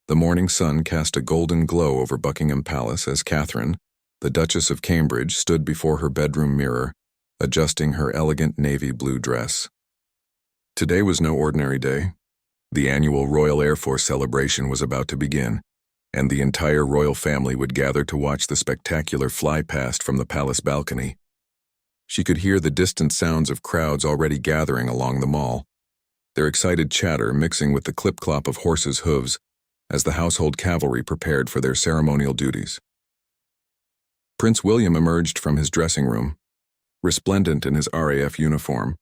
The morning sun cast a golden glow over Buckingham Palace as Catherine, the Duchess of Cambridge, stood before her bedroom mirror, adjusting her elegant navy blue dress. Today was no ordinary day. The annual Royal Air Force celebration was about to begin, and the entire royal family would gather to watch the spectacular flypast from the palace balcony. She could hear the distant sounds of crowds already gathering along the mall, their excited chatter mixing with the clip-clop of horses' hooves as the household cavalry prepared for their ceremonial duties. Prince William emerged from his dressing room, resplendent in his RAF uniform,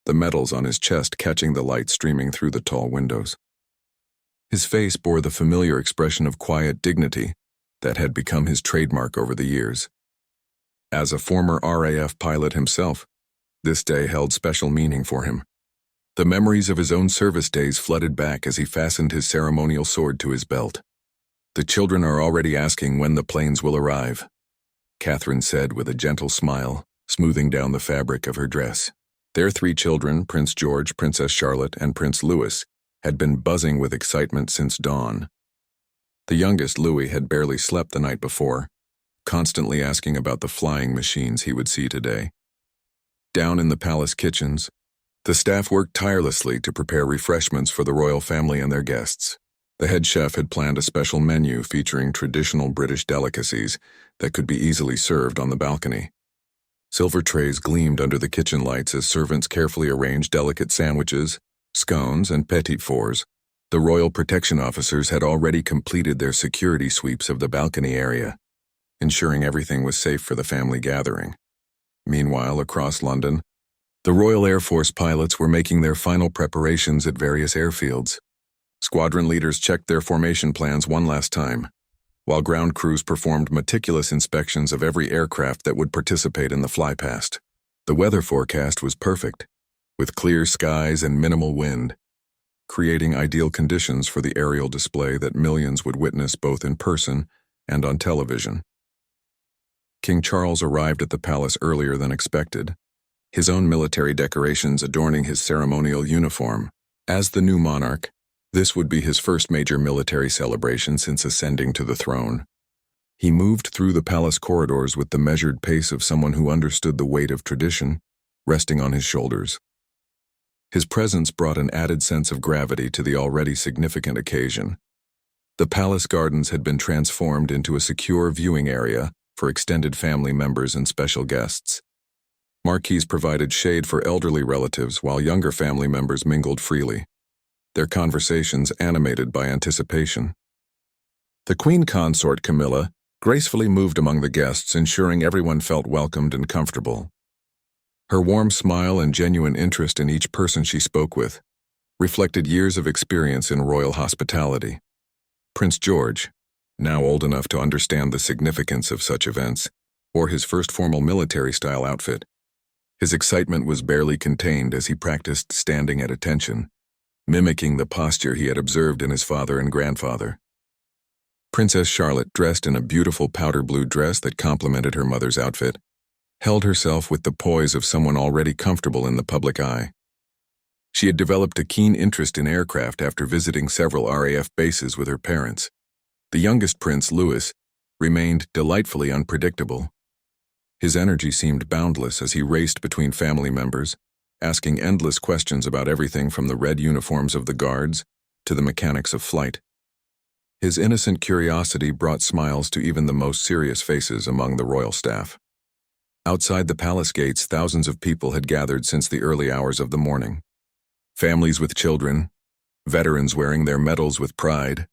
the medals on his chest catching the light streaming through the tall windows. His face bore the familiar expression of quiet dignity that had become his trademark over the years. As a former RAF pilot himself, this day held special meaning for him. The memories of his own service days flooded back as he fastened his ceremonial sword to his belt. "The children are already asking when the planes will arrive," Catherine said with a gentle smile, smoothing down the fabric of her dress. Their 3 children, Prince George, Princess Charlotte, and Prince Louis, had been buzzing with excitement since dawn. The youngest, Louis, had barely slept the night before, constantly asking about the flying machines he would see today. Down in the palace kitchens, the staff worked tirelessly to prepare refreshments for the royal family and their guests. The head chef had planned a special menu featuring traditional British delicacies that could be easily served on the balcony. Silver trays gleamed under the kitchen lights as servants carefully arranged delicate sandwiches, scones, and petit fours. The royal protection officers had already completed their security sweeps of the balcony area, ensuring everything was safe for the family gathering. Meanwhile, across London, the Royal Air Force pilots were making their final preparations at various airfields. Squadron leaders checked their formation plans one last time, while ground crews performed meticulous inspections of every aircraft that would participate in the flypast. The weather forecast was perfect, with clear skies and minimal wind, creating ideal conditions for the aerial display that millions would witness both in person and on television. King Charles arrived at the palace earlier than expected, his own military decorations adorning his ceremonial uniform. As the new monarch, this would be his first major military celebration since ascending to the throne. He moved through the palace corridors with the measured pace of someone who understood the weight of tradition resting on his shoulders. His presence brought an added sense of gravity to the already significant occasion. The palace gardens had been transformed into a secure viewing area for extended family members and special guests. Marquees provided shade for elderly relatives while younger family members mingled freely, their conversations animated by anticipation. The Queen Consort Camilla gracefully moved among the guests, ensuring everyone felt welcomed and comfortable. Her warm smile and genuine interest in each person she spoke with reflected years of experience in royal hospitality. Prince George, now old enough to understand the significance of such events, wore his first formal military-style outfit. His excitement was barely contained as he practiced standing at attention, mimicking the posture he had observed in his father and grandfather. Princess Charlotte, dressed in a beautiful powder blue dress that complemented her mother's outfit, held herself with the poise of someone already comfortable in the public eye. She had developed a keen interest in aircraft after visiting several RAF bases with her parents. The youngest Prince, Louis, remained delightfully unpredictable. His energy seemed boundless as he raced between family members, asking endless questions about everything from the red uniforms of the guards to the mechanics of flight. His innocent curiosity brought smiles to even the most serious faces among the royal staff. Outside the palace gates, thousands of people had gathered since the early hours of the morning. Families with children, veterans wearing their medals with pride,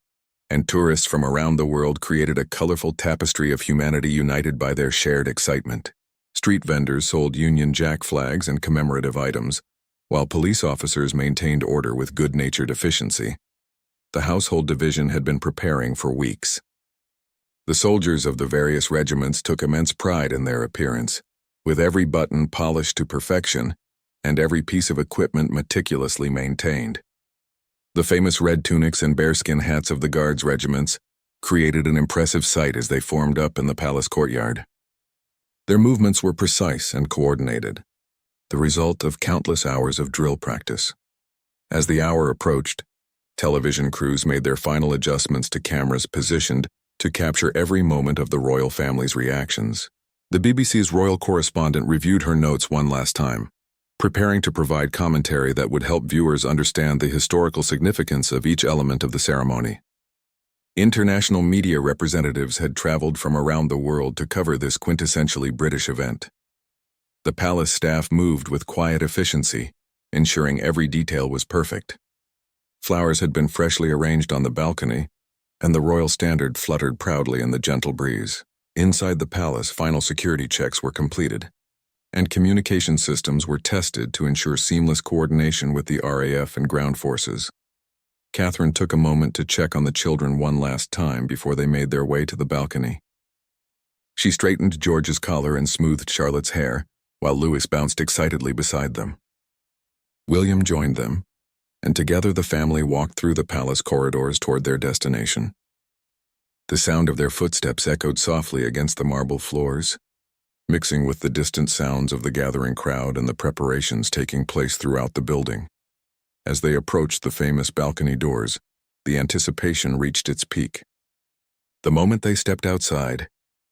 and tourists from around the world created a colorful tapestry of humanity united by their shared excitement. Street vendors sold Union Jack flags and commemorative items, while police officers maintained order with good-natured efficiency. The household division had been preparing for weeks. The soldiers of the various regiments took immense pride in their appearance, with every button polished to perfection and every piece of equipment meticulously maintained. The famous red tunics and bearskin hats of the Guards regiments created an impressive sight as they formed up in the palace courtyard. Their movements were precise and coordinated, the result of countless hours of drill practice. As the hour approached, Television crews made their final adjustments to cameras positioned to capture every moment of the royal family's reactions. The BBC's royal correspondent reviewed her notes one last time, preparing to provide commentary that would help viewers understand the historical significance of each element of the ceremony. International media representatives had traveled from around the world to cover this quintessentially British event. The palace staff moved with quiet efficiency, ensuring every detail was perfect. Flowers had been freshly arranged on the balcony, and the royal standard fluttered proudly in the gentle breeze. Inside the palace, final security checks were completed, and communication systems were tested to ensure seamless coordination with the RAF and ground forces. Catherine took a moment to check on the children one last time before they made their way to the balcony. She straightened George's collar and smoothed Charlotte's hair, while Louis bounced excitedly beside them. William joined them, and together the family walked through the palace corridors toward their destination. The sound of their footsteps echoed softly against the marble floors, mixing with the distant sounds of the gathering crowd and the preparations taking place throughout the building. As they approached the famous balcony doors, the anticipation reached its peak. The moment they stepped outside,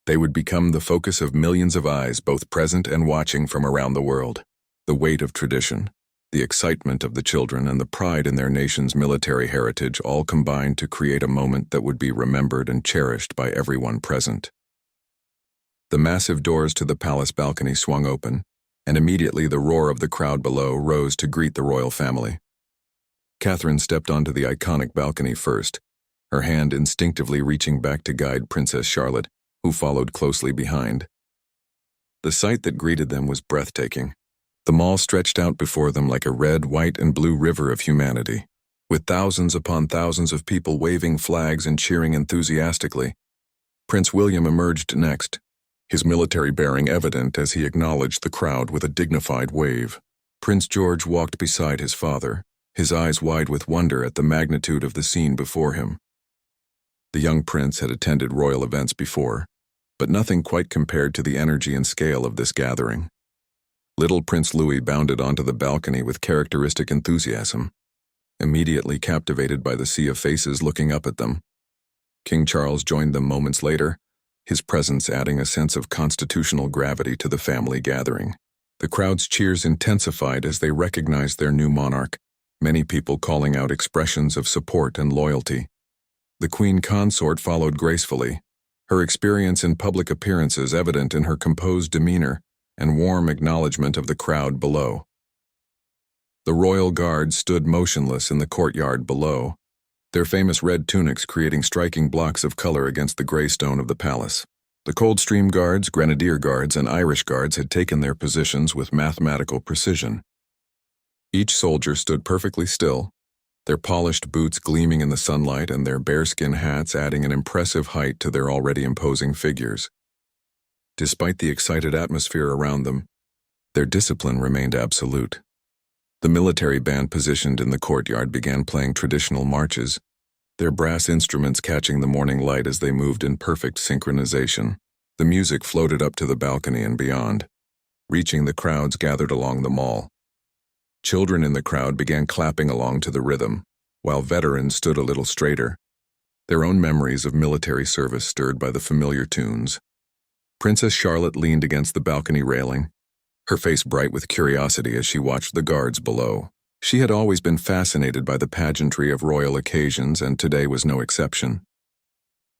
they would become the focus of millions of eyes, both present and watching from around the world. The weight of tradition, the excitement of the children, and the pride in their nation's military heritage all combined to create a moment that would be remembered and cherished by everyone present. The massive doors to the palace balcony swung open, and immediately the roar of the crowd below rose to greet the royal family. Catherine stepped onto the iconic balcony first, her hand instinctively reaching back to guide Princess Charlotte, who followed closely behind. The sight that greeted them was breathtaking. The mall stretched out before them like a red, white, and blue river of humanity, with thousands upon thousands of people waving flags and cheering enthusiastically. Prince William emerged next, his military bearing evident as he acknowledged the crowd with a dignified wave. Prince George walked beside his father, his eyes wide with wonder at the magnitude of the scene before him. The young prince had attended royal events before, but nothing quite compared to the energy and scale of this gathering. Little Prince Louis bounded onto the balcony with characteristic enthusiasm, immediately captivated by the sea of faces looking up at them. King Charles joined them moments later, his presence adding a sense of constitutional gravity to the family gathering. The crowd's cheers intensified as they recognized their new monarch, many people calling out expressions of support and loyalty. The Queen Consort followed gracefully, her experience in public appearances evident in her composed demeanor and warm acknowledgement of the crowd below. The royal guard stood motionless in the courtyard below, their famous red tunics creating striking blocks of color against the gray stone of the palace. The Coldstream Guards, Grenadier Guards, and Irish Guards had taken their positions with mathematical precision. Each soldier stood perfectly still, their polished boots gleaming in the sunlight and their bearskin hats adding an impressive height to their already imposing figures. Despite the excited atmosphere around them, their discipline remained absolute. The military band positioned in the courtyard began playing traditional marches, their brass instruments catching the morning light as they moved in perfect synchronization. The music floated up to the balcony and beyond, reaching the crowds gathered along the mall. Children in the crowd began clapping along to the rhythm, while veterans stood a little straighter, their own memories of military service stirred by the familiar tunes. Princess Charlotte leaned against the balcony railing, her face bright with curiosity as she watched the guards below. She had always been fascinated by the pageantry of royal occasions, and today was no exception.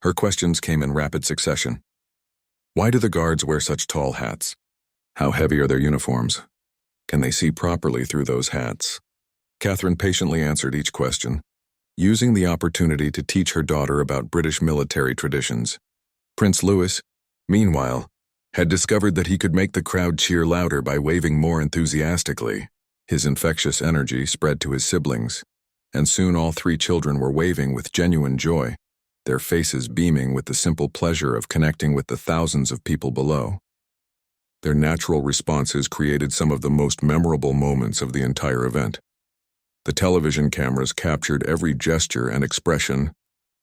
Her questions came in rapid succession. Why do the guards wear such tall hats? How heavy are their uniforms? Can they see properly through those hats? Catherine patiently answered each question, using the opportunity to teach her daughter about British military traditions. Prince Louis, meanwhile, had discovered that he could make the crowd cheer louder by waving more enthusiastically. His infectious energy spread to his siblings, and soon all three children were waving with genuine joy, their faces beaming with the simple pleasure of connecting with the thousands of people below. Their natural responses created some of the most memorable moments of the entire event. The television cameras captured every gesture and expression,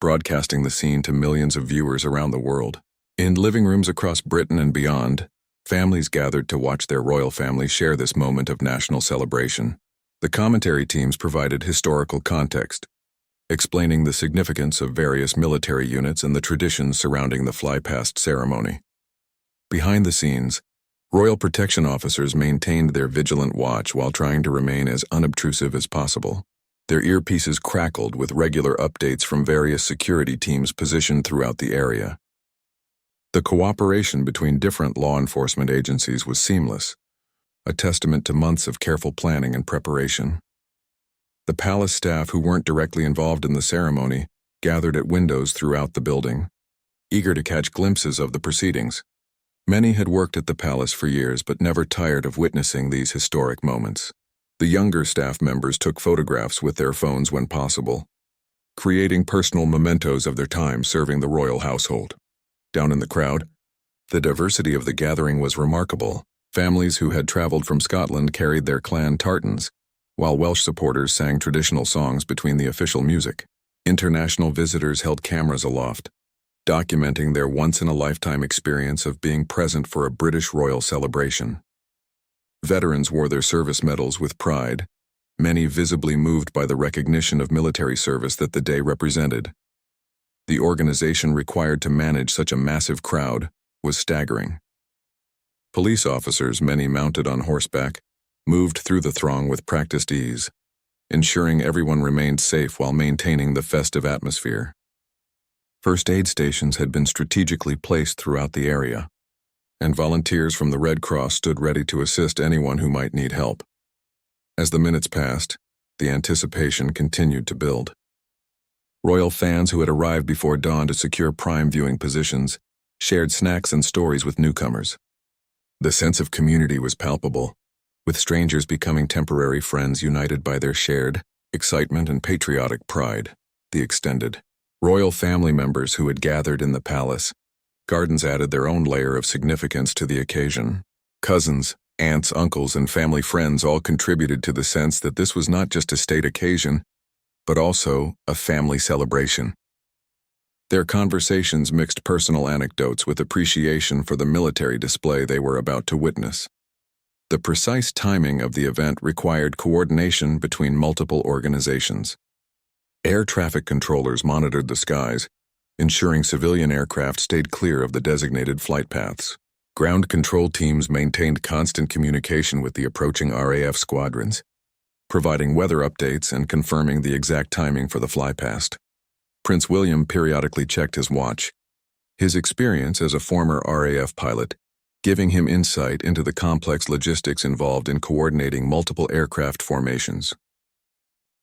broadcasting the scene to millions of viewers around the world. In living rooms across Britain and beyond, families gathered to watch their royal family share this moment of national celebration. The commentary teams provided historical context, explaining the significance of various military units and the traditions surrounding the flypast ceremony. Behind the scenes, royal protection officers maintained their vigilant watch while trying to remain as unobtrusive as possible. Their earpieces crackled with regular updates from various security teams positioned throughout the area. The cooperation between different law enforcement agencies was seamless, a testament to months of careful planning and preparation. The palace staff who weren't directly involved in the ceremony gathered at windows throughout the building, eager to catch glimpses of the proceedings. Many had worked at the palace for years but never tired of witnessing these historic moments. The younger staff members took photographs with their phones when possible, creating personal mementos of their time serving the royal household. Down in the crowd, the diversity of the gathering was remarkable. Families who had traveled from Scotland carried their clan tartans, while Welsh supporters sang traditional songs between the official music. International visitors held cameras aloft, documenting their once-in-a-lifetime experience of being present for a British royal celebration. Veterans wore their service medals with pride, many visibly moved by the recognition of military service that the day represented. The organization required to manage such a massive crowd was staggering. Police officers, many mounted on horseback, moved through the throng with practiced ease, ensuring everyone remained safe while maintaining the festive atmosphere. First aid stations had been strategically placed throughout the area, and volunteers from the Red Cross stood ready to assist anyone who might need help. As the minutes passed, the anticipation continued to build. Royal fans who had arrived before dawn to secure prime viewing positions shared snacks and stories with newcomers. The sense of community was palpable, with strangers becoming temporary friends united by their shared excitement and patriotic pride. The extended royal family members who had gathered in the palace gardens added their own layer of significance to the occasion. Cousins, aunts, uncles, and family friends all contributed to the sense that this was not just a state occasion, but also a family celebration. Their conversations mixed personal anecdotes with appreciation for the military display they were about to witness. The precise timing of the event required coordination between multiple organizations. Air traffic controllers monitored the skies, ensuring civilian aircraft stayed clear of the designated flight paths. Ground control teams maintained constant communication with the approaching RAF squadrons, providing weather updates and confirming the exact timing for the flypast. Prince William periodically checked his watch, his experience as a former RAF pilot giving him insight into the complex logistics involved in coordinating multiple aircraft formations.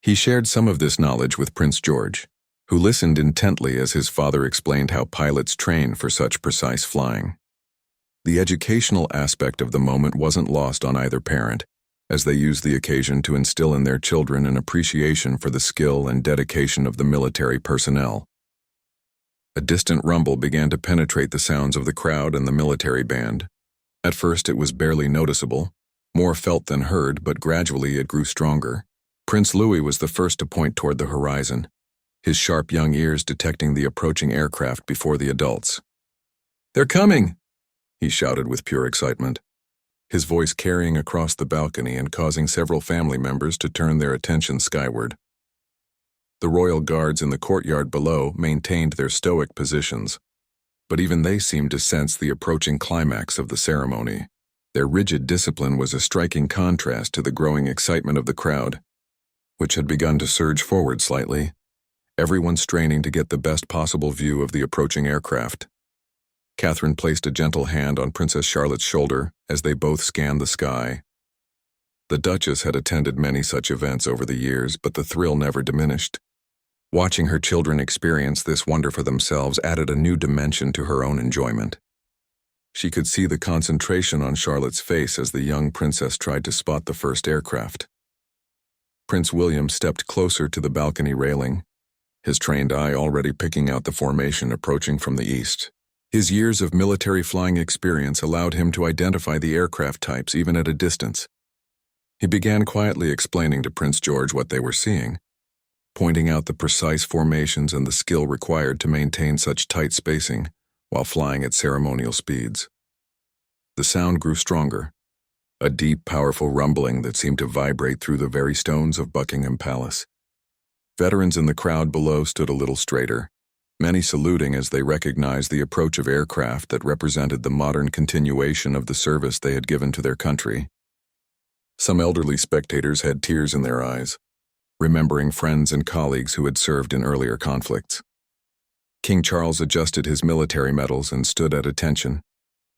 He shared some of this knowledge with Prince George, who listened intently as his father explained how pilots train for such precise flying. The educational aspect of the moment wasn't lost on either parent, as they used the occasion to instill in their children an appreciation for the skill and dedication of the military personnel. A distant rumble began to penetrate the sounds of the crowd and the military band. At first it was barely noticeable, more felt than heard, but gradually it grew stronger. Prince Louis was the first to point toward the horizon, his sharp young ears detecting the approaching aircraft before the adults. "They're coming!" he shouted with pure excitement, his voice carrying across the balcony and causing several family members to turn their attention skyward. The royal guards in the courtyard below maintained their stoic positions, but even they seemed to sense the approaching climax of the ceremony. Their rigid discipline was a striking contrast to the growing excitement of the crowd, which had begun to surge forward slightly, everyone straining to get the best possible view of the approaching aircraft. Catherine placed a gentle hand on Princess Charlotte's shoulder as they both scanned the sky. The Duchess had attended many such events over the years, but the thrill never diminished. Watching her children experience this wonder for themselves added a new dimension to her own enjoyment. She could see the concentration on Charlotte's face as the young princess tried to spot the first aircraft. Prince William stepped closer to the balcony railing, his trained eye already picking out the formation approaching from the east. His years of military flying experience allowed him to identify the aircraft types even at a distance. He began quietly explaining to Prince George what they were seeing, pointing out the precise formations and the skill required to maintain such tight spacing while flying at ceremonial speeds. The sound grew stronger, a deep, powerful rumbling that seemed to vibrate through the very stones of Buckingham Palace. Veterans in the crowd below stood a little straighter, many saluting as they recognized the approach of aircraft that represented the modern continuation of the service they had given to their country. Some elderly spectators had tears in their eyes, remembering friends and colleagues who had served in earlier conflicts. King Charles adjusted his military medals and stood at attention,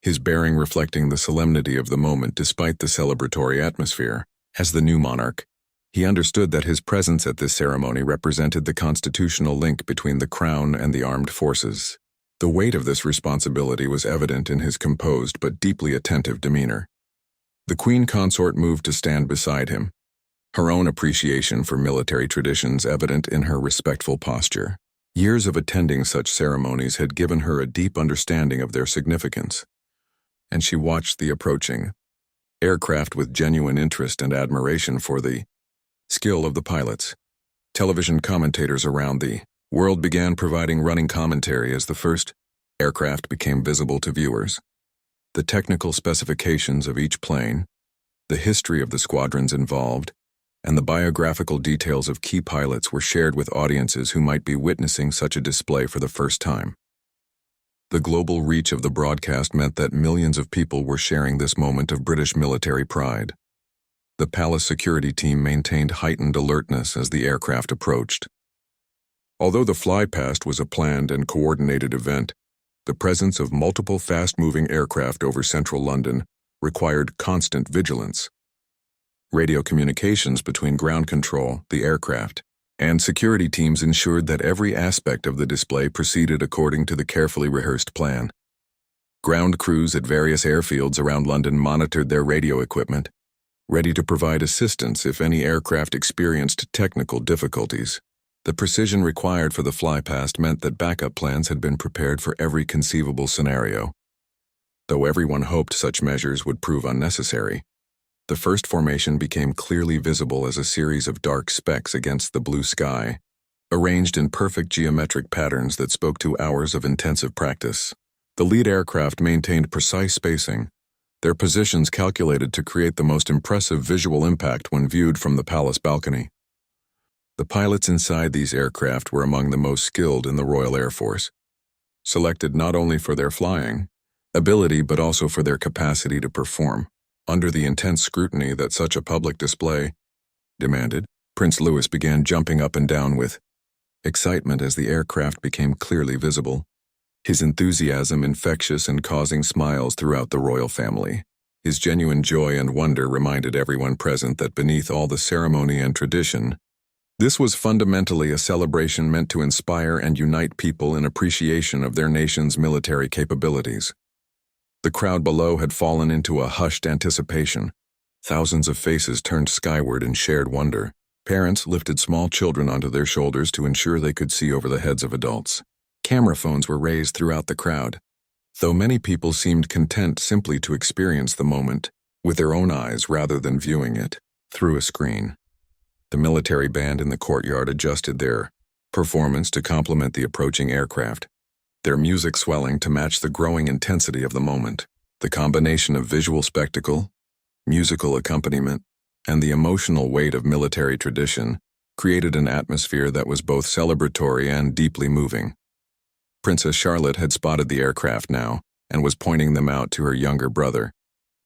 his bearing reflecting the solemnity of the moment despite the celebratory atmosphere. As the new monarch, he understood that his presence at this ceremony represented the constitutional link between the crown and the armed forces. The weight of this responsibility was evident in his composed but deeply attentive demeanor. The queen consort moved to stand beside him, her own appreciation for military traditions evident in her respectful posture. Years of attending such ceremonies had given her a deep understanding of their significance, and she watched the approaching aircraft with genuine interest and admiration for the skill of the pilots. Television commentators around the world began providing running commentary as the first aircraft became visible to viewers. The technical specifications of each plane, the history of the squadrons involved, and the biographical details of key pilots were shared with audiences who might be witnessing such a display for the first time. The global reach of the broadcast meant that millions of people were sharing this moment of British military pride. The palace security team maintained heightened alertness as the aircraft approached. Although the flypast was a planned and coordinated event, the presence of multiple fast-moving aircraft over central London required constant vigilance. Radio communications between ground control, the aircraft, and security teams ensured that every aspect of the display proceeded according to the carefully rehearsed plan. Ground crews at various airfields around London monitored their radio equipment, ready to provide assistance if any aircraft experienced technical difficulties. The precision required for the flypast meant that backup plans had been prepared for every conceivable scenario. Though everyone hoped such measures would prove unnecessary, the first formation became clearly visible as a series of dark specks against the blue sky, arranged in perfect geometric patterns that spoke to hours of intensive practice. The lead aircraft maintained precise spacing, their positions calculated to create the most impressive visual impact when viewed from the palace balcony. The pilots inside these aircraft were among the most skilled in the Royal Air Force, selected not only for their flying ability but also for their capacity to perform under the intense scrutiny that such a public display demanded. Prince Louis began jumping up and down with excitement as the aircraft became clearly visible, his enthusiasm infectious and causing smiles throughout the royal family. His genuine joy and wonder reminded everyone present that beneath all the ceremony and tradition, this was fundamentally a celebration meant to inspire and unite people in appreciation of their nation's military capabilities. The crowd below had fallen into a hushed anticipation. Thousands of faces turned skyward in shared wonder. Parents lifted small children onto their shoulders to ensure they could see over the heads of adults. Camera phones were raised throughout the crowd, though many people seemed content simply to experience the moment with their own eyes rather than viewing it through a screen. The military band in the courtyard adjusted their performance to complement the approaching aircraft, their music swelling to match the growing intensity of the moment. The combination of visual spectacle, musical accompaniment, and the emotional weight of military tradition created an atmosphere that was both celebratory and deeply moving. Princess Charlotte had spotted the aircraft now and was pointing them out to her younger brother,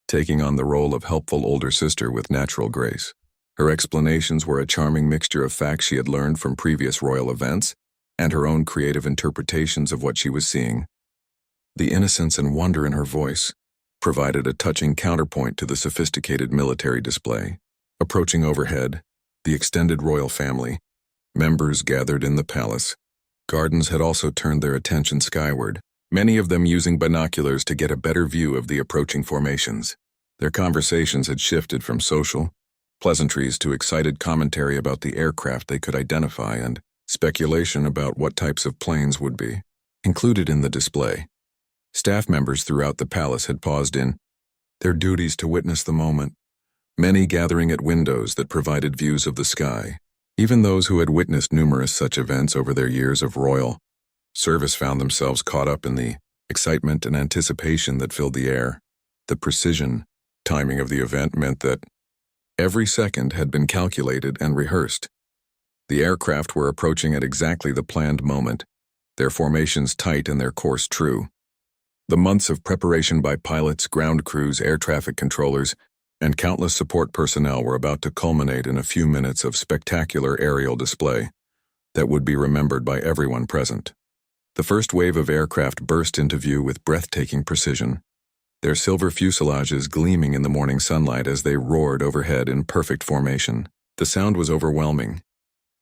taking on the role of helpful older sister with natural grace. Her explanations were a charming mixture of facts she had learned from previous royal events and her own creative interpretations of what she was seeing. The innocence and wonder in her voice provided a touching counterpoint to the sophisticated military display. Approaching overhead, the extended royal family, members gathered in the palace. Gardens had also turned their attention skyward, many of them using binoculars to get a better view of the approaching formations. Their conversations had shifted from social pleasantries to excited commentary about the aircraft they could identify and speculation about what types of planes would be included in the display. Staff members throughout the palace had paused in their duties to witness the moment, many gathering at windows that provided views of the sky. Even those who had witnessed numerous such events over their years of royal service found themselves caught up in the excitement and anticipation that filled the air. The precision, timing of the event meant that every second had been calculated and rehearsed. The aircraft were approaching at exactly the planned moment, their formations tight and their course true. The months of preparation by pilots, ground crews, air traffic controllers, and countless support personnel were about to culminate in a few minutes of spectacular aerial display that would be remembered by everyone present. The first wave of aircraft burst into view with breathtaking precision, their silver fuselages gleaming in the morning sunlight as they roared overhead in perfect formation. The sound was overwhelming,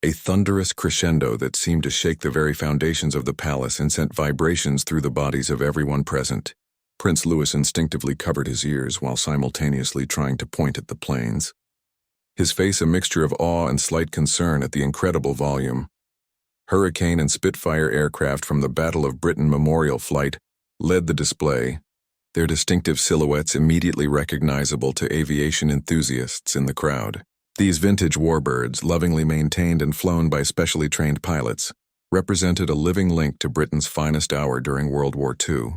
a thunderous crescendo that seemed to shake the very foundations of the palace and sent vibrations through the bodies of everyone present. Prince Louis instinctively covered his ears while simultaneously trying to point at the planes, his face a mixture of awe and slight concern at the incredible volume. Hurricane and Spitfire aircraft from the Battle of Britain Memorial Flight led the display, their distinctive silhouettes immediately recognizable to aviation enthusiasts in the crowd. These vintage warbirds, lovingly maintained and flown by specially trained pilots, represented a living link to Britain's finest hour during World War II.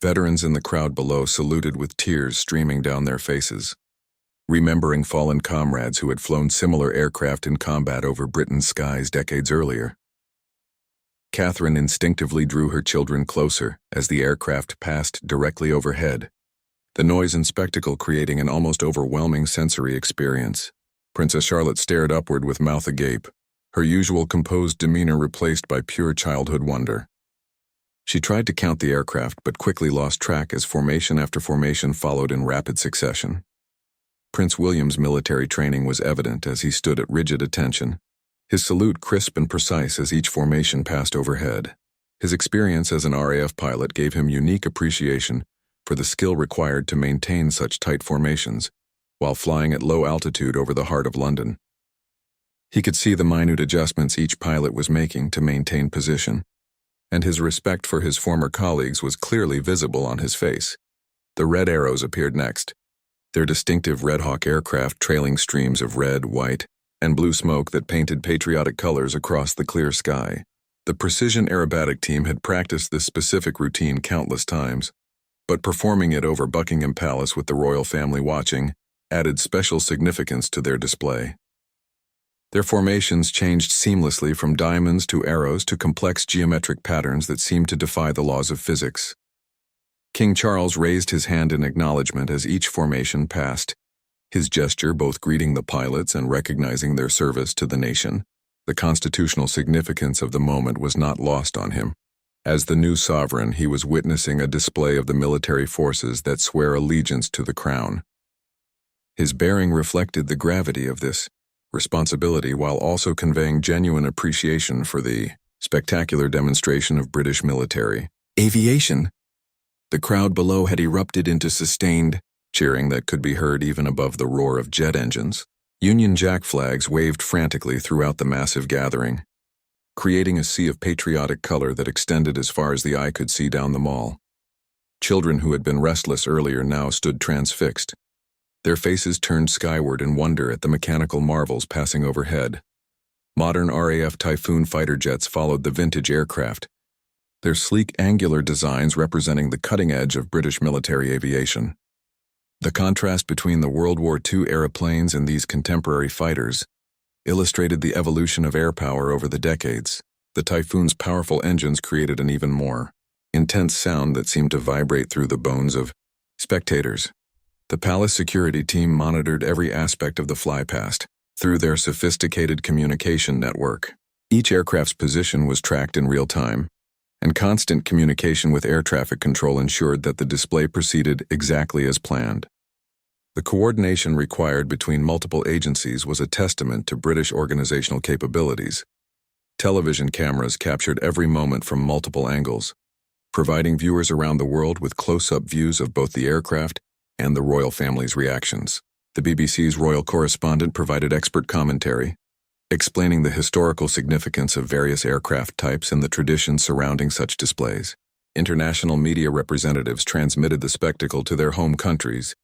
Veterans in the crowd below saluted with tears streaming down their faces, remembering fallen comrades who had flown similar aircraft in combat over Britain's skies decades earlier. Catherine instinctively drew her children closer as the aircraft passed directly overhead, the noise and spectacle creating an almost overwhelming sensory experience. Princess Charlotte stared upward with mouth agape, her usual composed demeanor replaced by pure childhood wonder. She tried to count the aircraft but quickly lost track as formation after formation followed in rapid succession. Prince William's military training was evident as he stood at rigid attention, his salute crisp and precise as each formation passed overhead. His experience as an RAF pilot gave him unique appreciation for the skill required to maintain such tight formations while flying at low altitude over the heart of London. He could see the minute adjustments each pilot was making to maintain position, and his respect for his former colleagues was clearly visible on his face. The Red Arrows appeared next, their distinctive Red Hawk aircraft trailing streams of red, white, and blue smoke that painted patriotic colors across the clear sky. The Precision Aerobatic team had practiced this specific routine countless times, but performing it over Buckingham Palace with the royal family watching added special significance to their display. Their formations changed seamlessly from diamonds to arrows to complex geometric patterns that seemed to defy the laws of physics. King Charles raised his hand in acknowledgement as each formation passed, his gesture both greeting the pilots and recognizing their service to the nation. The constitutional significance of the moment was not lost on him. As the new sovereign, he was witnessing a display of the military forces that swear allegiance to the crown. His bearing reflected the gravity of this responsibility while also conveying genuine appreciation for the spectacular demonstration of British military aviation. The crowd below had erupted into sustained cheering that could be heard even above the roar of jet engines. Union Jack flags waved frantically throughout the massive gathering, creating a sea of patriotic color that extended as far as the eye could see down the mall. Children who had been restless earlier now stood transfixed, their faces turned skyward in wonder at the mechanical marvels passing overhead. Modern RAF Typhoon fighter jets followed the vintage aircraft, their sleek angular designs representing the cutting edge of British military aviation. The contrast between the World War II era planes and these contemporary fighters illustrated the evolution of air power over the decades. The Typhoon's powerful engines created an even more intense sound that seemed to vibrate through the bones of spectators. The palace security team monitored every aspect of the flypast through their sophisticated communication network. Each aircraft's position was tracked in real time, and constant communication with air traffic control ensured that the display proceeded exactly as planned. The coordination required between multiple agencies was a testament to British organizational capabilities. Television cameras captured every moment from multiple angles, providing viewers around the world with close-up views of both the aircraft and the royal family's reactions. The BBC's royal correspondent provided expert commentary, explaining the historical significance of various aircraft types and the traditions surrounding such displays. International media representatives transmitted the spectacle to their home countries,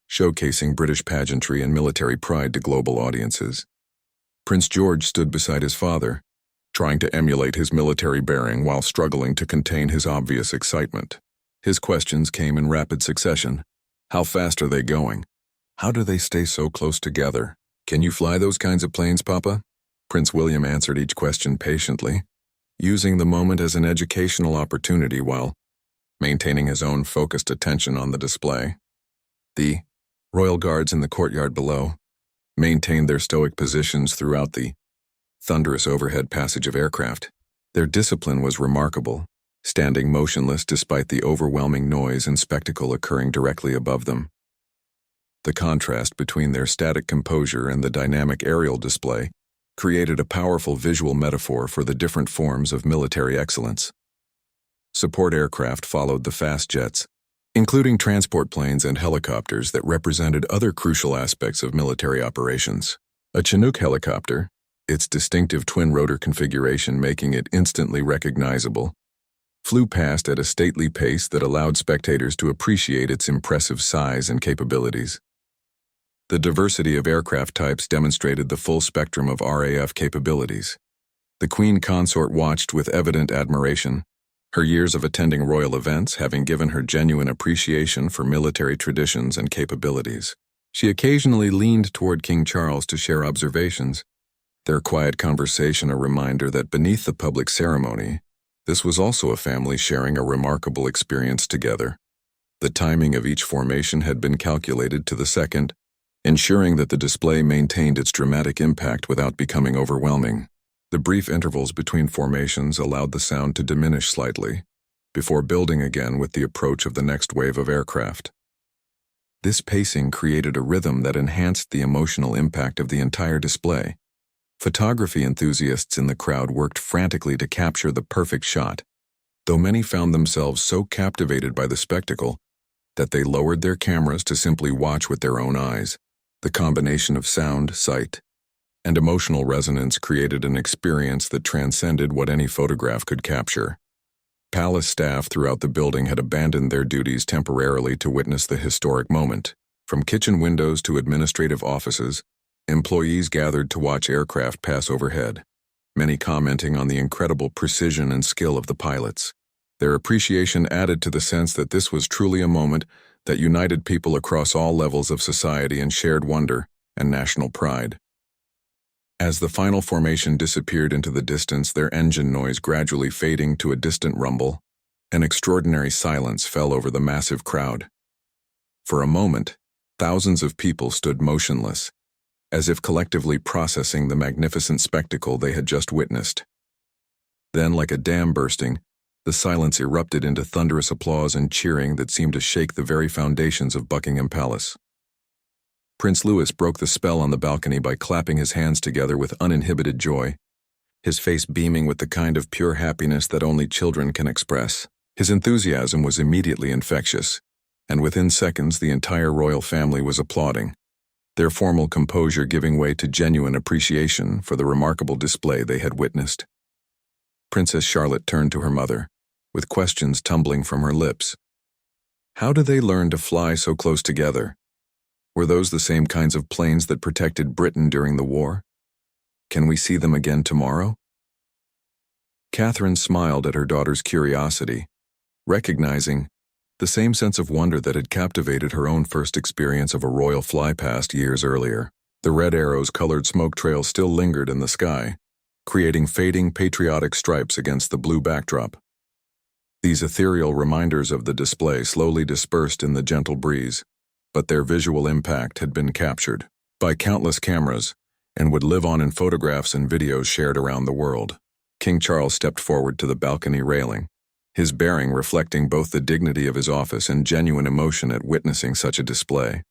showcasing British pageantry and military pride to global audiences. Prince George stood beside his father, trying to emulate his military bearing while struggling to contain his obvious excitement. His questions came in rapid succession. How fast are they going? How do they stay so close together? Can you fly those kinds of planes, Papa? Prince William answered each question patiently, using the moment as an educational opportunity while maintaining his own focused attention on the display. The royal guards in the courtyard below maintained their stoic positions throughout the thunderous overhead passage of aircraft. Their discipline was remarkable, standing motionless despite the overwhelming noise and spectacle occurring directly above them. The contrast between their static composure and the dynamic aerial display created a powerful visual metaphor for the different forms of military excellence. Support aircraft followed the fast jets, including transport planes and helicopters that represented other crucial aspects of military operations. A Chinook helicopter, its distinctive twin-rotor configuration making it instantly recognizable, flew past at a stately pace that allowed spectators to appreciate its impressive size and capabilities. The diversity of aircraft types demonstrated the full spectrum of RAF capabilities. The Queen Consort watched with evident admiration, her years of attending royal events having given her genuine appreciation for military traditions and capabilities. She occasionally leaned toward King Charles to share observations, their quiet conversation a reminder that beneath the public ceremony, this was also a family sharing a remarkable experience together. The timing of each formation had been calculated to the second, ensuring that the display maintained its dramatic impact without becoming overwhelming. The brief intervals between formations allowed the sound to diminish slightly, before building again with the approach of the next wave of aircraft. This pacing created a rhythm that enhanced the emotional impact of the entire display. Photography enthusiasts in the crowd worked frantically to capture the perfect shot, though many found themselves so captivated by the spectacle that they lowered their cameras to simply watch with their own eyes. The combination of sound, sight, and emotional resonance created an experience that transcended what any photograph could capture. Palace staff throughout the building had abandoned their duties temporarily to witness the historic moment. From kitchen windows to administrative offices, employees gathered to watch aircraft pass overhead, many commenting on the incredible precision and skill of the pilots. Their appreciation added to the sense that this was truly a moment that united people across all levels of society in shared wonder and national pride. As the final formation disappeared into the distance, their engine noise gradually fading to a distant rumble, an extraordinary silence fell over the massive crowd. For a moment, thousands of people stood motionless, as if collectively processing the magnificent spectacle they had just witnessed. Then, like a dam bursting, the silence erupted into thunderous applause and cheering that seemed to shake the very foundations of Buckingham Palace. Prince Louis broke the spell on the balcony by clapping his hands together with uninhibited joy, his face beaming with the kind of pure happiness that only children can express. His enthusiasm was immediately infectious, and within seconds the entire royal family was applauding, their formal composure giving way to genuine appreciation for the remarkable display they had witnessed. Princess Charlotte turned to her mother, with questions tumbling from her lips. How did they learn to fly so close together? Were those the same kinds of planes that protected Britain during the war? Can we see them again tomorrow? Catherine smiled at her daughter's curiosity, recognizing the same sense of wonder that had captivated her own first experience of a royal flypast years earlier. The red arrows colored smoke trails still lingered in the sky, creating fading patriotic stripes against the blue backdrop. These ethereal reminders of the display slowly dispersed in the gentle breeze, but their visual impact had been captured by countless cameras and would live on in photographs and videos shared around the world. King Charles stepped forward to the balcony railing, his bearing reflecting both the dignity of his office and genuine emotion at witnessing such a display.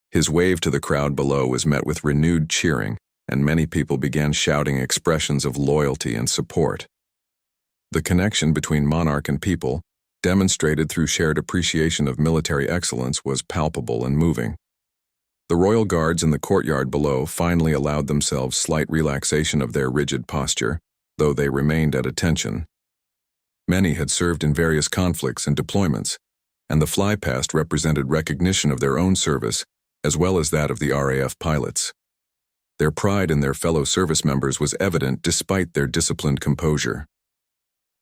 His wave to the crowd below was met with renewed cheering, and many people began shouting expressions of loyalty and support. The connection between monarch and people, demonstrated through shared appreciation of military excellence, was palpable and moving. The royal guards in the courtyard below finally allowed themselves slight relaxation of their rigid posture, though they remained at attention. Many had served in various conflicts and deployments, and the flypast represented recognition of their own service as well as that of the RAF pilots. Their pride in their fellow service members was evident despite their disciplined composure.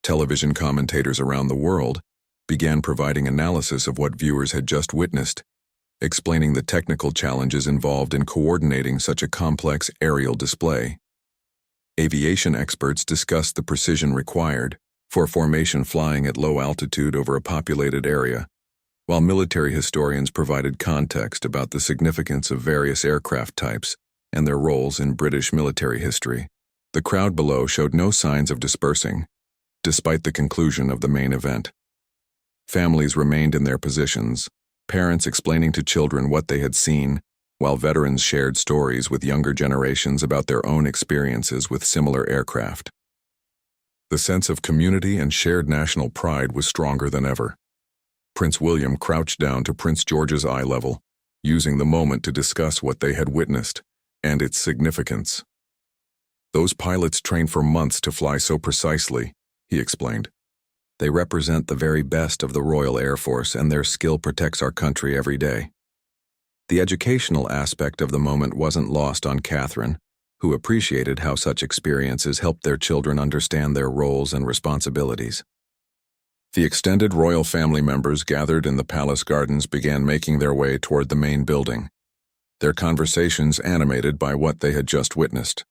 Television commentators around the world began providing analysis of what viewers had just witnessed, explaining the technical challenges involved in coordinating such a complex aerial display. Aviation experts discussed the precision required for formation flying at low altitude over a populated area, while military historians provided context about the significance of various aircraft types and their roles in British military history. The crowd below showed no signs of dispersing, despite the conclusion of the main event. Families remained in their positions, parents explaining to children what they had seen, while veterans shared stories with younger generations about their own experiences with similar aircraft. The sense of community and shared national pride was stronger than ever. Prince William crouched down to Prince George's eye level, using the moment to discuss what they had witnessed and its significance. "Those pilots trained for months to fly so precisely," he explained. "They represent the very best of the Royal Air Force, and their skill protects our country every day." The educational aspect of the moment wasn't lost on Catherine, who appreciated how such experiences helped their children understand their roles and responsibilities. The extended royal family members gathered in the palace gardens began making their way toward the main building, their conversations animated by what they had just witnessed.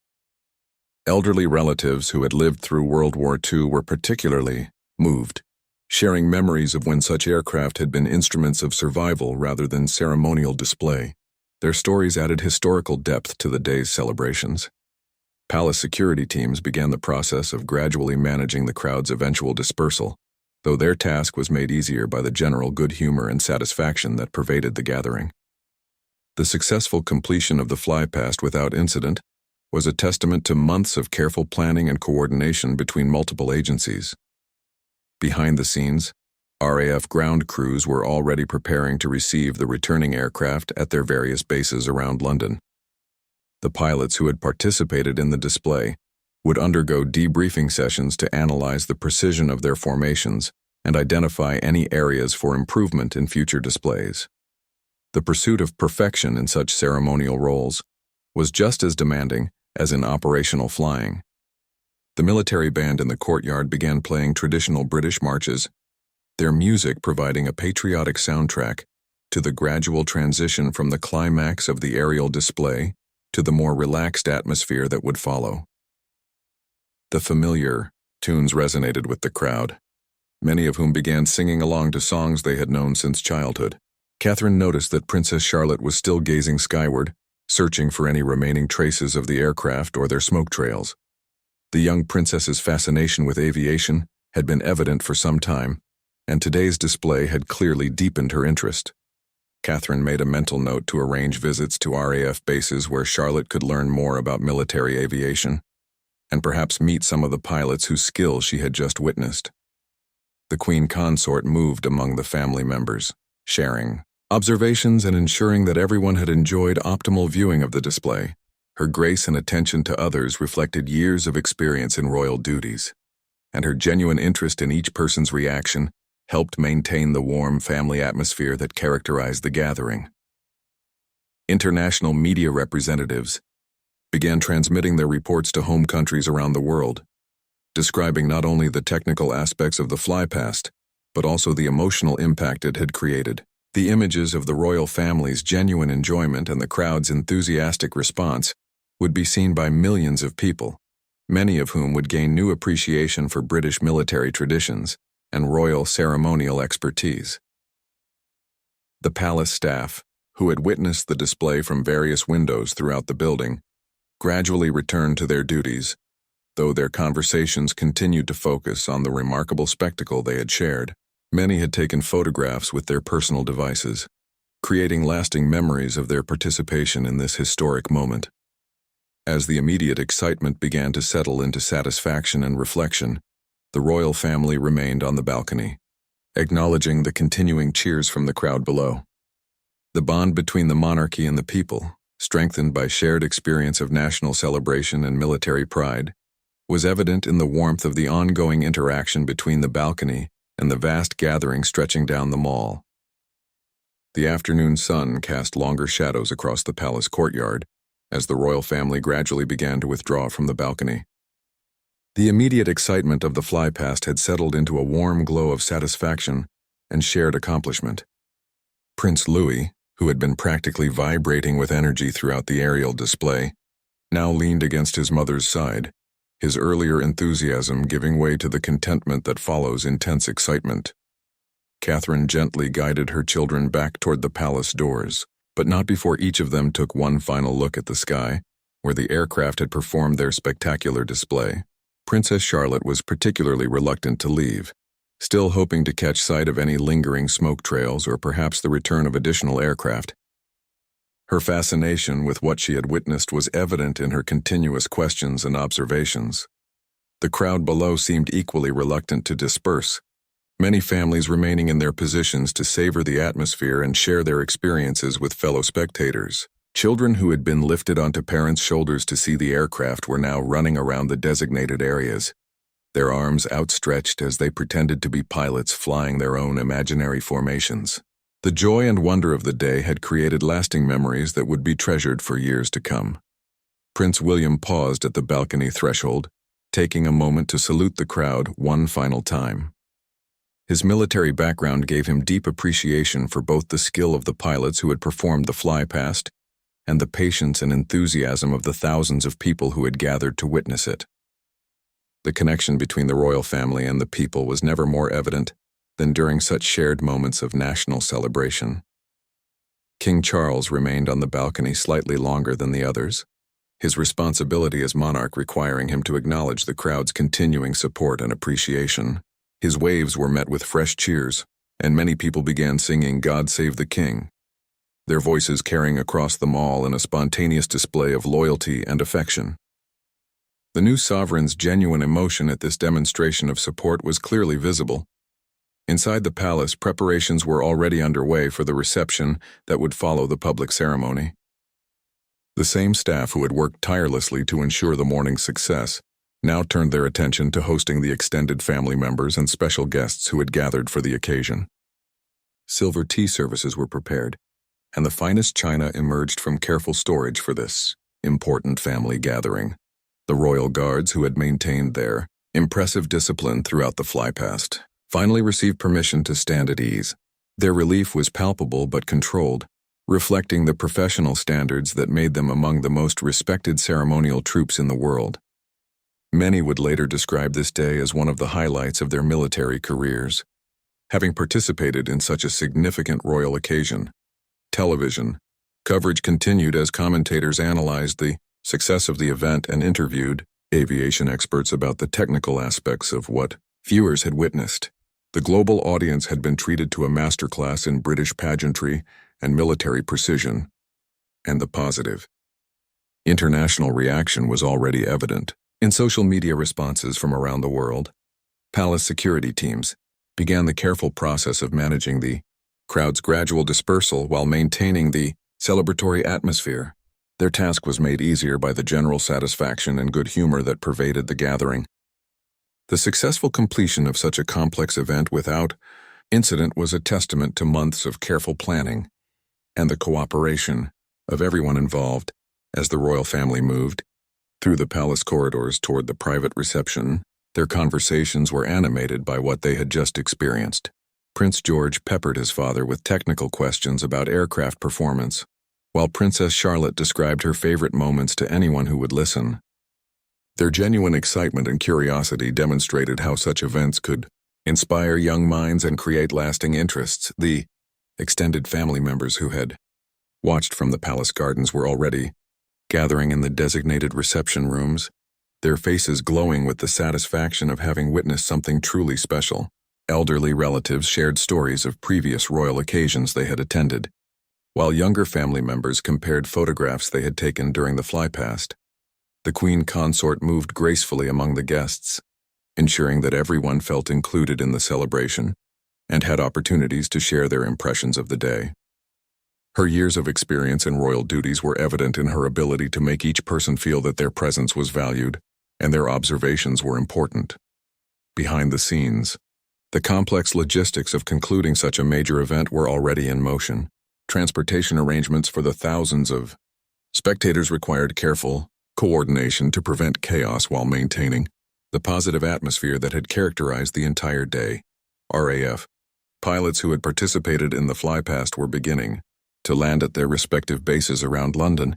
Elderly relatives who had lived through World War II were particularly moved, sharing memories of when such aircraft had been instruments of survival rather than ceremonial display. Their stories added historical depth to the day's celebrations. Palace security teams began the process of gradually managing the crowd's eventual dispersal, though their task was made easier by the general good humor and satisfaction that pervaded the gathering. The successful completion of the flypast without incident was a testament to months of careful planning and coordination between multiple agencies. Behind the scenes, RAF ground crews were already preparing to receive the returning aircraft at their various bases around London. The pilots who had participated in the display would undergo debriefing sessions to analyze the precision of their formations and identify any areas for improvement in future displays. The pursuit of perfection in such ceremonial roles was just as demanding as in operational flying. The military band in the courtyard began playing traditional British marches, their music providing a patriotic soundtrack to the gradual transition from the climax of the aerial display to the more relaxed atmosphere that would follow. The familiar tunes resonated with the crowd, many of whom began singing along to songs they had known since childhood. Catherine noticed that Princess Charlotte was still gazing skyward, searching for any remaining traces of the aircraft or their smoke trails. The young princess's fascination with aviation had been evident for some time, and today's display had clearly deepened her interest. Catherine made a mental note to arrange visits to RAF bases where Charlotte could learn more about military aviation, and perhaps meet some of the pilots whose skill she had just witnessed. The Queen Consort moved among the family members, sharing observations and ensuring that everyone had enjoyed optimal viewing of the display. Her grace and attention to others reflected years of experience in royal duties, and her genuine interest in each person's reaction helped maintain the warm family atmosphere that characterized the gathering. International media representatives began transmitting their reports to home countries around the world, describing not only the technical aspects of the flypast, but also the emotional impact it had created. The images of the royal family's genuine enjoyment and the crowd's enthusiastic response would be seen by millions of people, many of whom would gain new appreciation for British military traditions and royal ceremonial expertise. The palace staff, who had witnessed the display from various windows throughout the building, gradually returned to their duties, though their conversations continued to focus on the remarkable spectacle they had shared. Many had taken photographs with their personal devices, creating lasting memories of their participation in this historic moment. As the immediate excitement began to settle into satisfaction and reflection, the royal family remained on the balcony, acknowledging the continuing cheers from the crowd below. The bond between the monarchy and the people, strengthened by shared experience of national celebration and military pride, was evident in the warmth of the ongoing interaction between the balcony and the vast gathering stretching down the mall. The afternoon sun cast longer shadows across the palace courtyard as the royal family gradually began to withdraw from the balcony. The immediate excitement of the flypast had settled into a warm glow of satisfaction and shared accomplishment. Prince Louis, who had been practically vibrating with energy throughout the aerial display, now leaned against his mother's side, his earlier enthusiasm giving way to the contentment that follows intense excitement. Catherine gently guided her children back toward the palace doors, but not before each of them took one final look at the sky, where the aircraft had performed their spectacular display. Princess Charlotte was particularly reluctant to leave, still hoping to catch sight of any lingering smoke trails or perhaps the return of additional aircraft. Her fascination with what she had witnessed was evident in her continuous questions and observations. The crowd below seemed equally reluctant to disperse, many families remaining in their positions to savor the atmosphere and share their experiences with fellow spectators. Children who had been lifted onto parents' shoulders to see the aircraft were now running around the designated areas, their arms outstretched as they pretended to be pilots flying their own imaginary formations. The joy and wonder of the day had created lasting memories that would be treasured for years to come. Prince William paused at the balcony threshold, taking a moment to salute the crowd one final time. His military background gave him deep appreciation for both the skill of the pilots who had performed the flypast and the patience and enthusiasm of the thousands of people who had gathered to witness it. The connection between the royal family and the people was never more evident than during such shared moments of national celebration. King Charles remained on the balcony slightly longer than the others, his responsibility as monarch requiring him to acknowledge the crowd's continuing support and appreciation. His waves were met with fresh cheers, and many people began singing "God Save the King," their voices carrying across the mall in a spontaneous display of loyalty and affection. The new sovereign's genuine emotion at this demonstration of support was clearly visible. Inside the palace, preparations were already underway for the reception that would follow the public ceremony. The same staff who had worked tirelessly to ensure the morning's success now turned their attention to hosting the extended family members and special guests who had gathered for the occasion. Silver tea services were prepared, and the finest china emerged from careful storage for this important family gathering. The royal guards who had maintained their impressive discipline throughout the flypast finally received permission to stand at ease. Their relief was palpable but controlled, reflecting the professional standards that made them among the most respected ceremonial troops in the world. Many would later describe this day as one of the highlights of their military careers. Having participated in such a significant royal occasion, television coverage continued as commentators analyzed the success of the event and interviewed aviation experts about the technical aspects of what viewers had witnessed. The global audience had been treated to a masterclass in British pageantry and military precision, and the positive international reaction was already evident. In social media responses from around the world, palace security teams began the careful process of managing the crowd's gradual dispersal while maintaining the celebratory atmosphere. Their task was made easier by the general satisfaction and good humor that pervaded the gathering. The successful completion of such a complex event without incident was a testament to months of careful planning and the cooperation of everyone involved. As the royal family moved through the palace corridors toward the private reception, their conversations were animated by what they had just experienced. Prince George peppered his father with technical questions about aircraft performance, while Princess Charlotte described her favorite moments to anyone who would listen. Their genuine excitement and curiosity demonstrated how such events could inspire young minds and create lasting interests. The extended family members who had watched from the palace gardens were already gathering in the designated reception rooms, their faces glowing with the satisfaction of having witnessed something truly special. Elderly relatives shared stories of previous royal occasions they had attended, while younger family members compared photographs they had taken during the flypast. The Queen Consort moved gracefully among the guests, ensuring that everyone felt included in the celebration and had opportunities to share their impressions of the day. Her years of experience in royal duties were evident in her ability to make each person feel that their presence was valued and their observations were important. Behind the scenes, the complex logistics of concluding such a major event were already in motion. Transportation arrangements for the thousands of spectators required careful coordination to prevent chaos while maintaining the positive atmosphere that had characterized the entire day. RAF pilots who had participated in the flypast were beginning to land at their respective bases around London,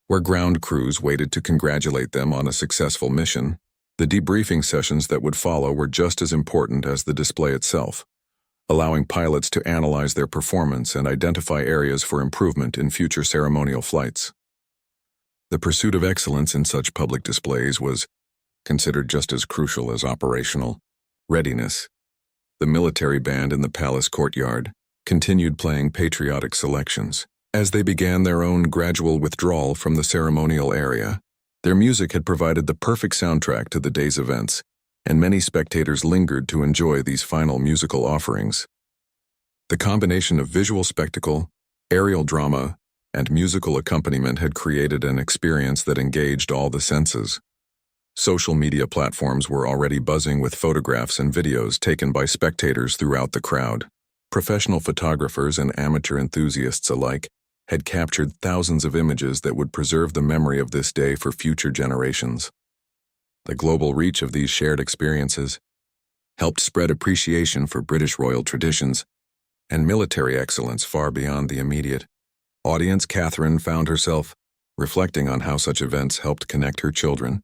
where ground crews waited to congratulate them on a successful mission. The debriefing sessions that would follow were just as important as the display itself, allowing pilots to analyze their performance and identify areas for improvement in future ceremonial flights. The pursuit of excellence in such public displays was considered just as crucial as operational readiness. The military band in the palace courtyard continued playing patriotic selections. As they began their own gradual withdrawal from the ceremonial area, their music had provided the perfect soundtrack to the day's events, and many spectators lingered to enjoy these final musical offerings. The combination of visual spectacle, aerial drama, and musical accompaniment had created an experience that engaged all the senses. Social media platforms were already buzzing with photographs and videos taken by spectators throughout the crowd. Professional photographers and amateur enthusiasts alike had captured thousands of images that would preserve the memory of this day for future generations. The global reach of these shared experiences helped spread appreciation for British royal traditions and military excellence far beyond the immediate audience. Catherine found herself reflecting on how such events helped connect her children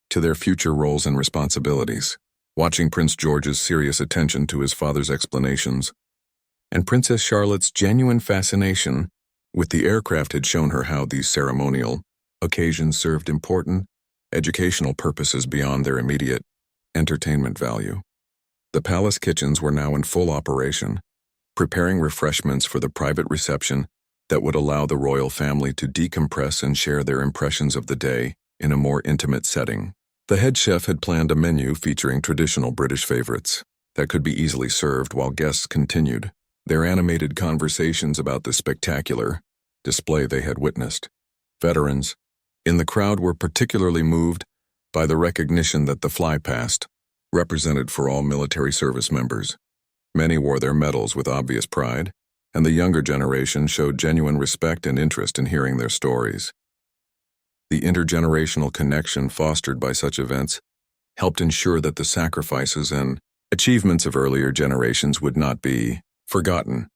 to their future roles and responsibilities. Watching Prince George's serious attention to his father's explanations and Princess Charlotte's genuine fascination with the aircraft had shown her how these ceremonial occasions served important educational purposes beyond their immediate entertainment value. The palace kitchens were now in full operation, preparing refreshments for the private reception that would allow the royal family to decompress and share their impressions of the day in a more intimate setting. The head chef had planned a menu featuring traditional British favorites that could be easily served while guests continued their animated conversations about the spectacular display they had witnessed. Veterans in the crowd were particularly moved by the recognition that the flypast represented for all military service members. Many wore their medals with obvious pride, and the younger generation showed genuine respect and interest in hearing their stories. The intergenerational connection fostered by such events helped ensure that the sacrifices and achievements of earlier generations would not be forgotten.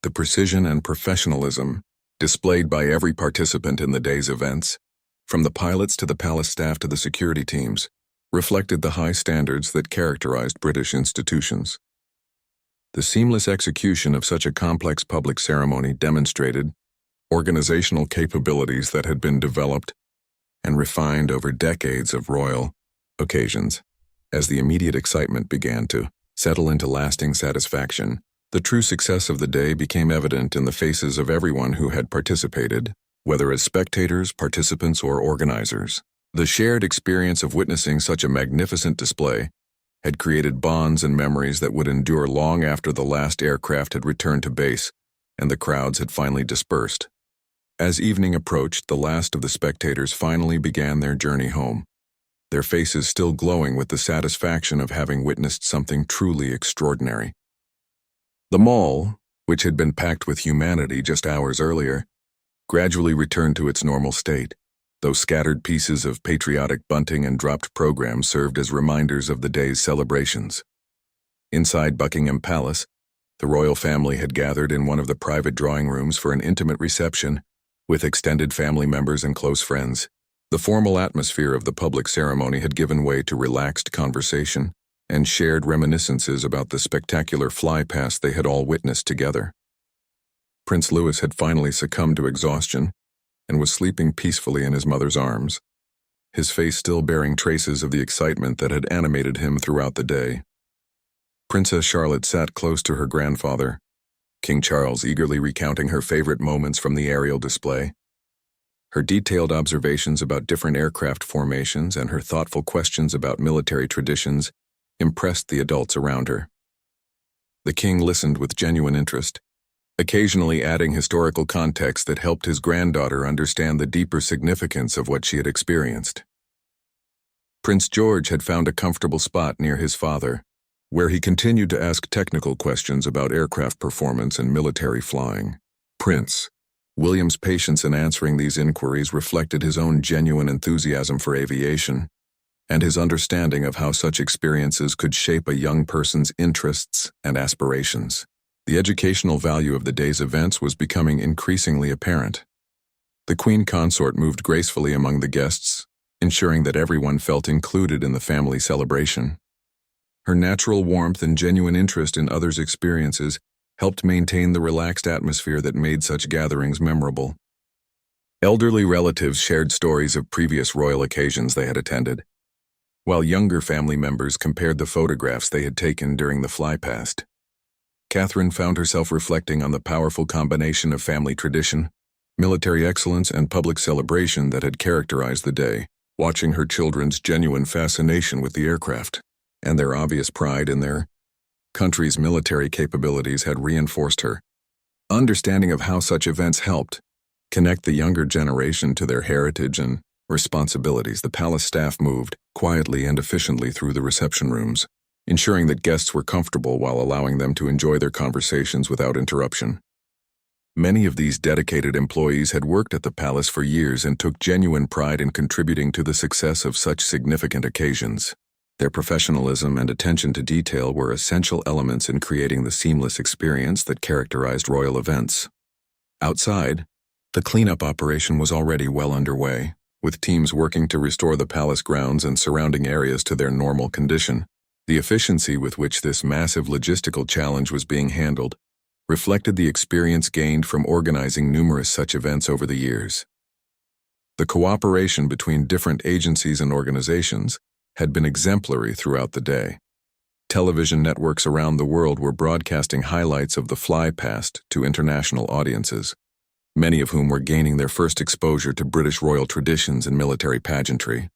The precision and professionalism displayed by every participant in the day's events, from the pilots to the palace staff to the security teams, reflected the high standards that characterized British institutions. The seamless execution of such a complex public ceremony demonstrated organizational capabilities that had been developed and refined over decades of royal occasions. As the immediate excitement began to settle into lasting satisfaction, the true success of the day became evident in the faces of everyone who had participated, whether as spectators, participants, or organizers. The shared experience of witnessing such a magnificent display had created bonds and memories that would endure long after the last aircraft had returned to base and the crowds had finally dispersed. As evening approached, the last of the spectators finally began their journey home, their faces still glowing with the satisfaction of having witnessed something truly extraordinary. The mall, which had been packed with humanity just hours earlier, gradually returned to its normal state, though scattered pieces of patriotic bunting and dropped programs served as reminders of the day's celebrations. Inside Buckingham Palace, the royal family had gathered in one of the private drawing rooms for an intimate reception with extended family members and close friends. The formal atmosphere of the public ceremony had given way to relaxed conversation and shared reminiscences about the spectacular flypast they had all witnessed together. Prince Louis had finally succumbed to exhaustion and was sleeping peacefully in his mother's arms, his face still bearing traces of the excitement that had animated him throughout the day. Princess Charlotte sat close to her grandfather, King Charles eagerly recounting her favorite moments from the aerial display. Her detailed observations about different aircraft formations and her thoughtful questions about military traditions impressed the adults around her. The king listened with genuine interest, occasionally adding historical context that helped his granddaughter understand the deeper significance of what she had experienced. Prince George had found a comfortable spot near his father, where he continued to ask technical questions about aircraft performance and military flying. Prince William's patience in answering these inquiries reflected his own genuine enthusiasm for aviation and his understanding of how such experiences could shape a young person's interests and aspirations. The educational value of the day's events was becoming increasingly apparent. The Queen Consort moved gracefully among the guests, ensuring that everyone felt included in the family celebration. Her natural warmth and genuine interest in others' experiences helped maintain the relaxed atmosphere that made such gatherings memorable. Elderly relatives shared stories of previous royal occasions they had attended, while younger family members compared the photographs they had taken during the flypast. Catherine found herself reflecting on the powerful combination of family tradition, military excellence, and public celebration that had characterized the day, watching her children's genuine fascination with the aircraft and their obvious pride in their country's military capabilities had reinforced her understanding of how such events helped connect the younger generation to their heritage and responsibilities. The palace staff moved quietly and efficiently through the reception rooms, ensuring that guests were comfortable while allowing them to enjoy their conversations without interruption. Many of these dedicated employees had worked at the palace for years and took genuine pride in contributing to the success of such significant occasions. Their professionalism and attention to detail were essential elements in creating the seamless experience that characterized royal events. Outside, the cleanup operation was already well underway, with teams working to restore the palace grounds and surrounding areas to their normal condition. The efficiency with which this massive logistical challenge was being handled reflected the experience gained from organizing numerous such events over the years. The cooperation between different agencies and organizations had been exemplary throughout the day. Television networks around the world were broadcasting highlights of the flypast to international audiences, many of whom were gaining their first exposure to British royal traditions and military pageantry.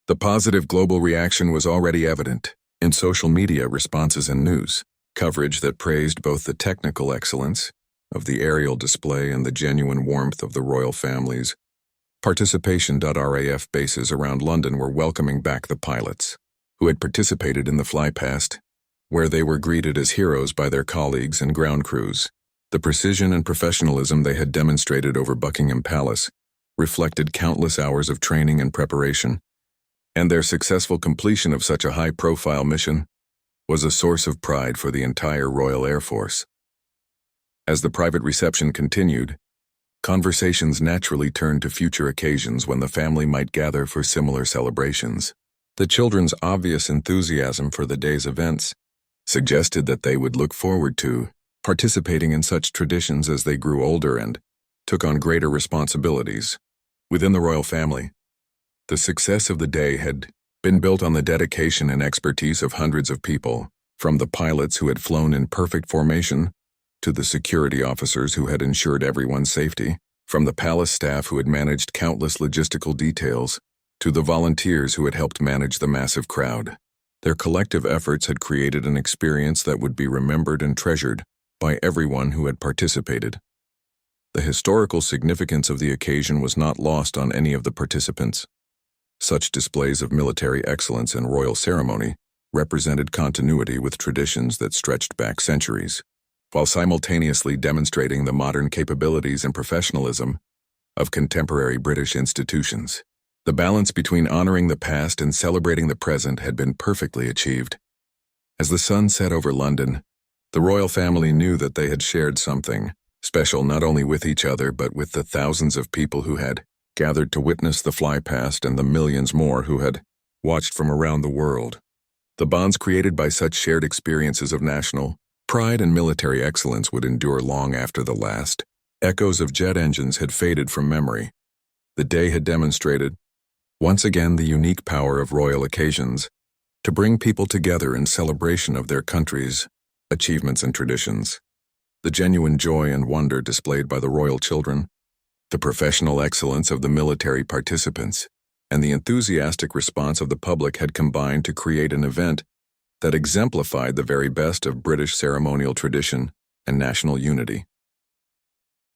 The positive global reaction was already evident in social media responses and news coverage that praised both the technical excellence of the aerial display and the genuine warmth of the royal families. Participation.RAF bases around London were welcoming back the pilots who had participated in the flypast, where they were greeted as heroes by their colleagues and ground crews. The precision and professionalism they had demonstrated over Buckingham Palace reflected countless hours of training and preparation, and their successful completion of such a high-profile mission was a source of pride for the entire Royal Air Force. As the private reception continued, conversations naturally turned to future occasions when the family might gather for similar celebrations. The children's obvious enthusiasm for the day's events suggested that they would look forward to participating in such traditions as they grew older and took on greater responsibilities. Within the royal family, the success of the day had been built on the dedication and expertise of hundreds of people, from the pilots who had flown in perfect formation to the security officers who had ensured everyone's safety, from the palace staff who had managed countless logistical details to the volunteers who had helped manage the massive crowd. Their collective efforts had created an experience that would be remembered and treasured by everyone who had participated. The historical significance of the occasion was not lost on any of the participants. Such displays of military excellence and royal ceremony represented continuity with traditions that stretched back centuries, while simultaneously demonstrating the modern capabilities and professionalism of contemporary British institutions. The balance between honoring the past and celebrating the present had been perfectly achieved. As the sun set over London, the royal family knew that they had shared something special not only with each other but with the thousands of people who had gathered to witness the flypast and the millions more who had watched from around the world. The bonds created by such shared experiences of national pride and military excellence would endure long after the last echoes of jet engines had faded from memory. The day had demonstrated, once again, the unique power of royal occasions to bring people together in celebration of their country's achievements and traditions. The genuine joy and wonder displayed by the royal children, the professional excellence of the military participants, and the enthusiastic response of the public had combined to create an event that exemplified the very best of British ceremonial tradition and national unity.